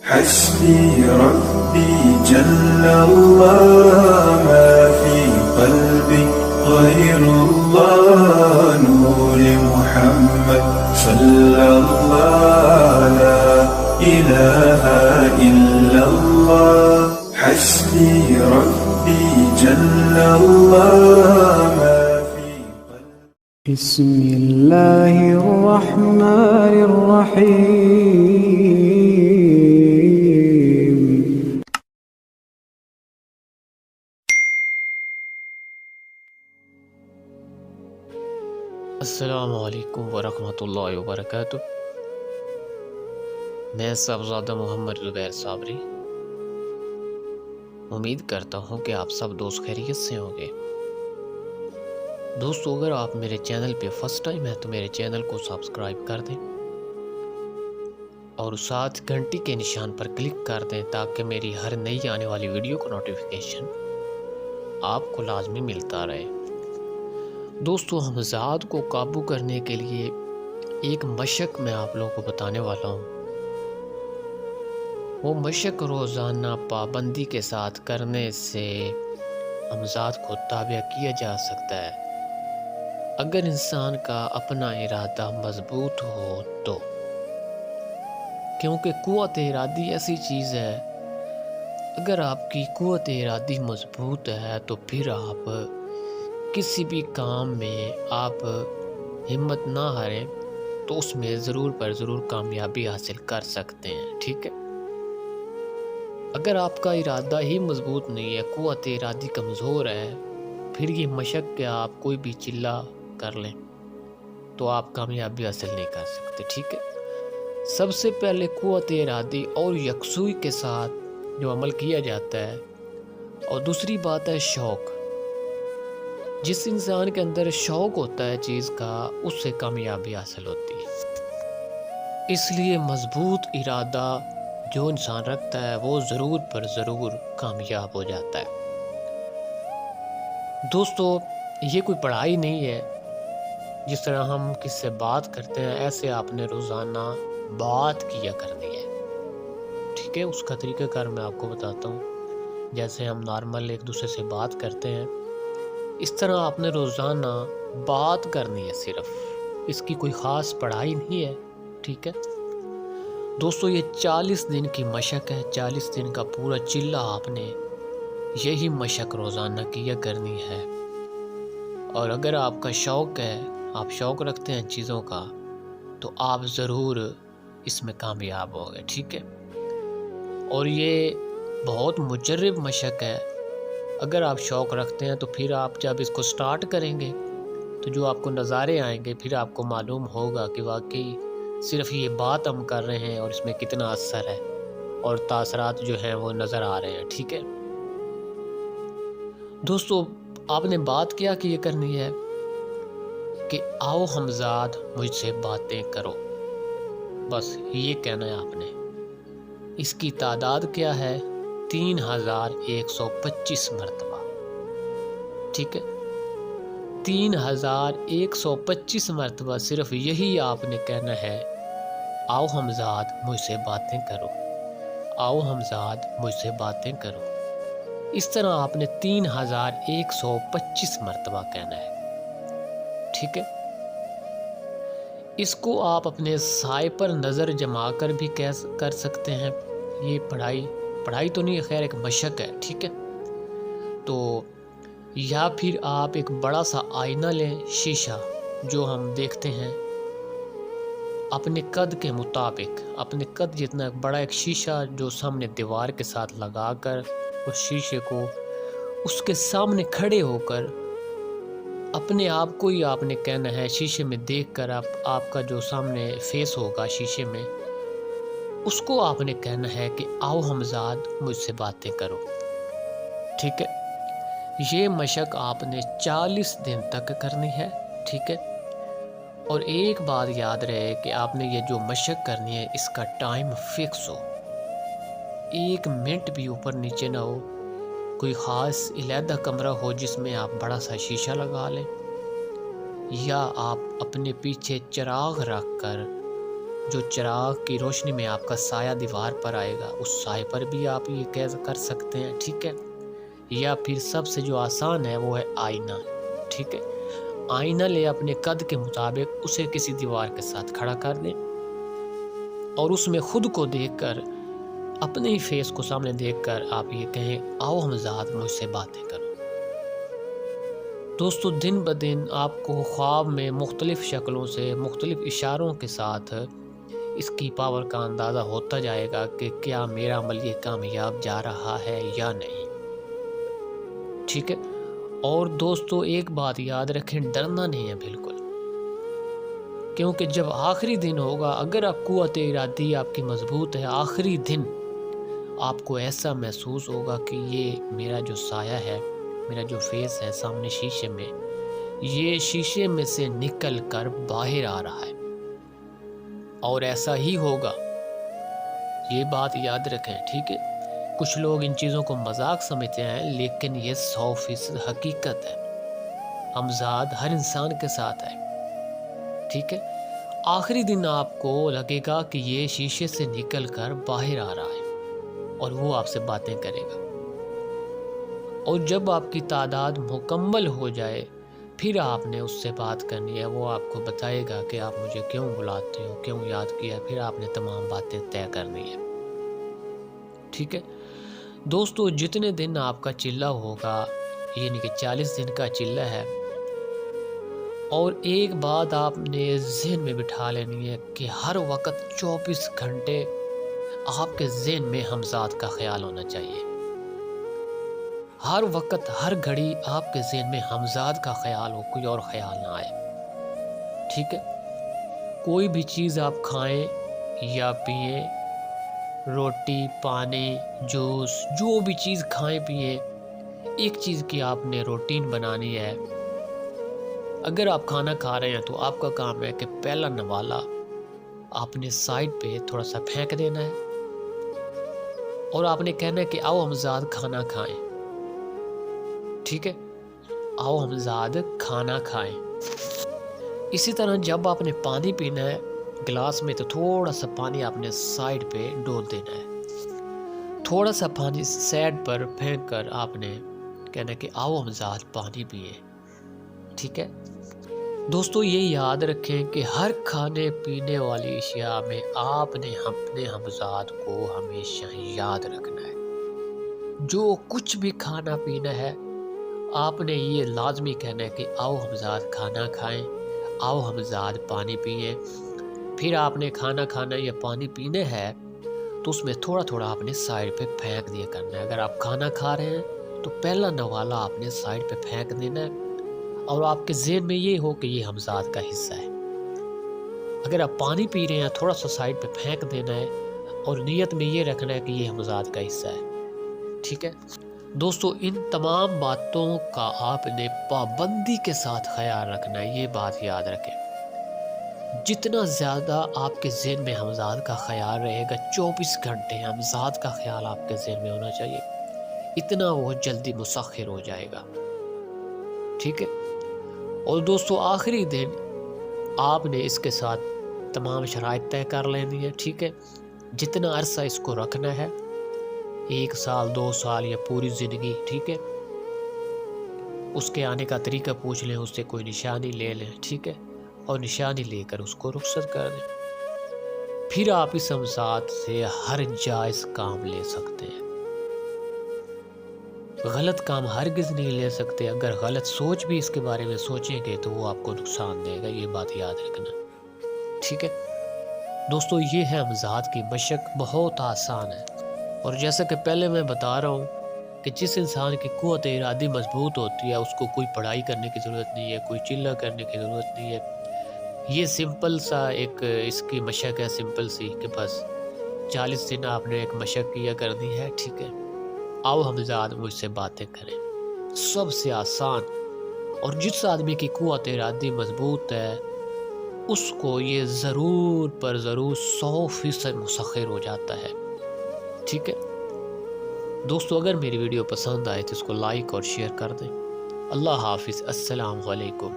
حسبي ربي جل الله ما في قلبي غير الله نور محمد صلى الله لا إله إلا الله حسبي ربي جل الله ما في قلبي بسم الله الرحمن الرحيم السلام علیکم ورحمۃ اللہ وبرکاتہ۔ میں صاحبزادہ محمد زبیر صابری امید کرتا ہوں کہ آپ سب دوست خیریت سے ہوں گے۔ دوستو، اگر آپ میرے چینل پہ فرسٹ ٹائم ہے تو میرے چینل کو سبسکرائب کر دیں اور ساتھ گھنٹی کے نشان پر کلک کر دیں تاکہ میری ہر نئی آنے والی ویڈیو کا نوٹیفیکیشن آپ کو لازمی ملتا رہے۔ دوستو، حمزات کو قابو کرنے کے لیے ایک مشق میں آپ لوگوں کو بتانے والا ہوں۔ وہ مشق روزانہ پابندی کے ساتھ کرنے سے حمزات کو تابع کیا جا سکتا ہے اگر انسان کا اپنا ارادہ مضبوط ہو تو، کیونکہ قوت ارادی ایسی چیز ہے، اگر آپ کی قوت ارادی مضبوط ہے تو پھر آپ کسی بھی کام میں آپ ہمت نہ ہاریں تو اس میں ضرور پر ضرور کامیابی حاصل کر سکتے ہیں، ٹھیک ہے۔ اگر آپ کا ارادہ ہی مضبوط نہیں ہے، قوت ارادی کمزور ہے، پھر یہ مشق کہ آپ کوئی بھی چلہ کر لیں تو آپ کامیابی حاصل نہیں کر سکتے، ٹھیک ہے۔ سب سے پہلے قوت ارادی اور یکسوئی کے ساتھ جو عمل کیا جاتا ہے، اور دوسری بات ہے شوق۔ جس انسان کے اندر شوق ہوتا ہے چیز کا، اس سے کامیابی حاصل ہوتی ہے۔ اس لیے مضبوط ارادہ جو انسان رکھتا ہے وہ ضرور پر ضرور کامیاب ہو جاتا ہے۔ دوستو، یہ کوئی پڑھائی نہیں ہے جس طرح ہم کس سے بات کرتے ہیں ایسے آپ نے روزانہ بات کیا کرنی ہے، ٹھیک ہے۔ اس کا طریقہ کار میں آپ کو بتاتا ہوں۔ جیسے ہم نارمل ایک دوسرے سے بات کرتے ہیں، اس طرح آپ نے روزانہ بات کرنی ہے صرف، اس کی کوئی خاص پڑھائی نہیں ہے، ٹھیک ہے۔ دوستو، یہ 40 دن کی مشق ہے، 40 دن کا پورا چلہ آپ نے یہی مشق روزانہ کیا کرنی ہے۔ اور اگر آپ کا شوق ہے، آپ شوق رکھتے ہیں چیزوں کا، تو آپ ضرور اس میں کامیاب ہوں گے، ٹھیک ہے۔ اور یہ بہت مجرب مشق ہے۔ اگر آپ شوق رکھتے ہیں تو پھر آپ جب اس کو سٹارٹ کریں گے تو جو آپ کو نظارے آئیں گے، پھر آپ کو معلوم ہوگا کہ واقعی صرف یہ بات ہم کر رہے ہیں اور اس میں کتنا اثر ہے اور تاثرات جو ہیں وہ نظر آ رہے ہیں، ٹھیک ہے۔ دوستو، آپ نے بات کیا کہ یہ کرنی ہے کہ آؤ حمزات مجھ سے باتیں کرو، بس یہ کہنا ہے آپ نے۔ اس کی تعداد کیا ہے؟ 3125 مرتبہ، ٹھیک ہے۔ 3125 مرتبہ صرف یہی آپ نے کہنا ہے، آؤ حمزات مجھ سے باتیں کرو، آؤ حمزات مجھ سے باتیں کرو۔ اس طرح آپ نے 3125 مرتبہ کہنا ہے، ٹھیک ہے۔ اس کو آپ اپنے سائے پر نظر جما کر بھی کر سکتے ہیں۔ یہ پڑھائی تو نہیں، خیر ایک مشق ہے، ٹھیک ہے۔ تو یا پھر آپ ایک بڑا سا آئینہ لیں، شیشہ جو ہم دیکھتے ہیں، اپنے قد کے مطابق، اپنے قد جتنا بڑا ایک شیشہ جو سامنے دیوار کے ساتھ لگا کر اس شیشے کو اس کے سامنے کھڑے ہو کر اپنے آپ کو ہی آپ نے کہنا ہے، شیشے میں دیکھ کر آپ کا جو سامنے فیس ہوگا شیشے میں، اس کو آپ نے کہنا ہے کہ آؤ حمزات مجھ سے باتیں کرو، ٹھیک ہے۔ یہ مشق آپ نے 40 دن تک کرنی ہے، ٹھیک ہے۔ اور ایک بات یاد رہے کہ آپ نے یہ جو مشق کرنی ہے اس کا ٹائم فکس ہو، 1 منٹ بھی اوپر نیچے نہ ہو۔ کوئی خاص علیحدہ کمرہ ہو جس میں آپ بڑا سا شیشہ لگا لیں، یا آپ اپنے پیچھے چراغ رکھ کر جو چراغ کی روشنی میں آپ کا سایہ دیوار پر آئے گا، اس سائے پر بھی آپ یہ قید کر سکتے ہیں، ٹھیک ہے۔ یا پھر سب سے جو آسان ہے وہ ہے آئینہ، ٹھیک ہے۔ آئینہ لے اپنے قد کے مطابق اسے کسی دیوار کے ساتھ کھڑا کر دیں اور اس میں خود کو دیکھ کر، اپنے ہی فیس کو سامنے دیکھ کر آپ یہ کہیں، آؤ ہمزاد مجھ سے باتیں کرو۔ دوستو دن بدن آپ کو خواب میں مختلف شکلوں سے، مختلف اشاروں کے ساتھ اس کی پاور کا اندازہ ہوتا جائے گا کہ کیا میرا عمل یہ کامیاب جا رہا ہے یا نہیں، ٹھیک ہے۔ اور دوستو ایک بات یاد رکھیں، ڈرنا نہیں ہے بالکل، کیونکہ جب آخری دن ہوگا، اگر آپ قوت ارادی آپ کی مضبوط ہے، آخری دن آپ کو ایسا محسوس ہوگا کہ یہ میرا جو سایہ ہے، میرا جو فیس ہے سامنے شیشے میں، یہ شیشے میں سے نکل کر باہر آ رہا ہے، اور ایسا ہی ہوگا، یہ بات یاد رکھیں، ٹھیک ہے۔ کچھ لوگ ان چیزوں کو مذاق سمجھتے ہیں، لیکن یہ 100% حقیقت ہے۔ ہمزاد ہر انسان کے ساتھ ہے، ٹھیک ہے۔ آخری دن آپ کو لگے گا کہ یہ شیشے سے نکل کر باہر آ رہا ہے اور وہ آپ سے باتیں کرے گا، اور جب آپ کی تعداد مکمل ہو جائے پھر آپ نے اس سے بات کرنی ہے، وہ آپ کو بتائے گا کہ آپ مجھے کیوں بلاتے ہو، کیوں یاد کیا، پھر آپ نے تمام باتیں طے کرنی ہے، ٹھیک ہے۔ دوستو جتنے دن آپ کا چلہ ہوگا، یعنی کہ 40 دن کا چلہ ہے، اور ایک بات آپ نے ذہن میں بٹھا لینی ہے کہ ہر وقت 24 گھنٹے آپ کے ذہن میں ہمزاد کا خیال ہونا چاہیے، ہر وقت ہر گھڑی آپ کے ذہن میں ہمزاد کا خیال ہو، کوئی اور خیال نہ آئے، ٹھیک ہے۔ کوئی بھی چیز آپ کھائیں یا پئیں، روٹی، پانی، جوس، جو بھی چیز کھائیں پئیں، ایک چیز کی آپ نے روٹین بنانی ہے۔ اگر آپ کھانا کھا رہے ہیں تو آپ کا کام ہے کہ پہلا نوالا آپ نے سائڈ پہ تھوڑا سا پھینک دینا ہے، اور آپ نے کہنا ہے کہ آؤ ہمزاد کھانا کھائیں، ٹھیک ہے، آؤ ہمزاد کھانا کھائیں۔ اسی طرح جب آپ نے پانی پینا ہے گلاس میں، تو تھوڑا سا پانی آپ نے سائڈ پہ ڈول دینا ہے، تھوڑا سا پانی سائڈ پر پھینک کر آپ نے کہنا کہ آؤ ہمزاد پانی پیئے، ٹھیک ہے۔ دوستو یہ یاد رکھیں کہ ہر کھانے پینے والی اشیاء میں آپ نے اپنے ہمزاد کو ہمیشہ یاد رکھنا ہے۔ جو کچھ بھی کھانا پینا ہے، آپ نے یہ لازمی کہنا ہے کہ آؤ ہمزاد کھانا کھائیں، آؤ ہمزاد پانی پئیں۔ پھر آپ نے کھانا کھانا یا پانی پینے ہے تو اس میں تھوڑا تھوڑا آپ نے سائڈ پہ پھینک دیا کرنا ہے۔ اگر آپ کھانا کھا رہے ہیں تو پہلا نوالا آپ نے سائڈ پہ پھینک دینا ہے، اور آپ کے ذہن میں یہ ہو کہ یہ ہمزاد کا حصہ ہے۔ اگر آپ پانی پی رہے ہیں، تھوڑا سا سائڈ پہ پھینک دینا ہے، اور نیت میں یہ رکھنا ہے کہ یہ ہمزاد کا حصہ ہے، ٹھیک ہے۔ دوستو ان تمام باتوں کا آپ نے پابندی کے ساتھ خیال رکھنا ہے، یہ بات یاد رکھیں۔ جتنا زیادہ آپ کے ذہن میں ہمزاد کا خیال رہے گا، 24 گھنٹے ہمزاد کا خیال آپ کے ذہن میں ہونا چاہیے، اتنا وہ جلدی مسخر ہو جائے گا، ٹھیک ہے۔ اور دوستو آخری دن آپ نے اس کے ساتھ تمام شرائط طے کر لینی ہے، ٹھیک ہے۔ جتنا عرصہ اس کو رکھنا ہے، 1 سال، 2 سال یا پوری زندگی، ٹھیک ہے، اس کے آنے کا طریقہ پوچھ لیں، اس سے کوئی نشانی لے لیں، ٹھیک ہے، اور نشانی لے کر اس کو رخصت کر دیں۔ پھر آپ اس ہمزاد سے ہر جائز کام لے سکتے ہیں، غلط کام ہرگز نہیں لے سکتے۔ اگر غلط سوچ بھی اس کے بارے میں سوچیں گے تو وہ آپ کو نقصان دے گا، یہ بات یاد رکھنا، ٹھیک ہے۔ دوستو یہ ہے ہمزاد کی مشق، بہت آسان ہے، اور جیسا کہ پہلے میں بتا رہا ہوں کہ جس انسان کی قوت ارادی مضبوط ہوتی ہے، اس کو کوئی پڑھائی کرنے کی ضرورت نہیں ہے، کوئی چلہ کرنے کی ضرورت نہیں ہے۔ یہ سمپل سا ایک اس کی مشق ہے، سمپل سی، کہ بس 40 دن آپ نے ایک مشق کیا کرنی ہے، ٹھیک ہے۔ آؤ ہمزاد مجھ سے باتیں کریں، سب سے آسان، اور جس آدمی کی قوت ارادی مضبوط ہے اس کو یہ ضرور پر ضرور 100% مسخر ہو جاتا ہے، ٹھیک ہے۔ دوستو اگر میری ویڈیو پسند آئے تو اس کو لائک اور شیئر کر دیں۔ اللہ حافظ، السلام علیکم۔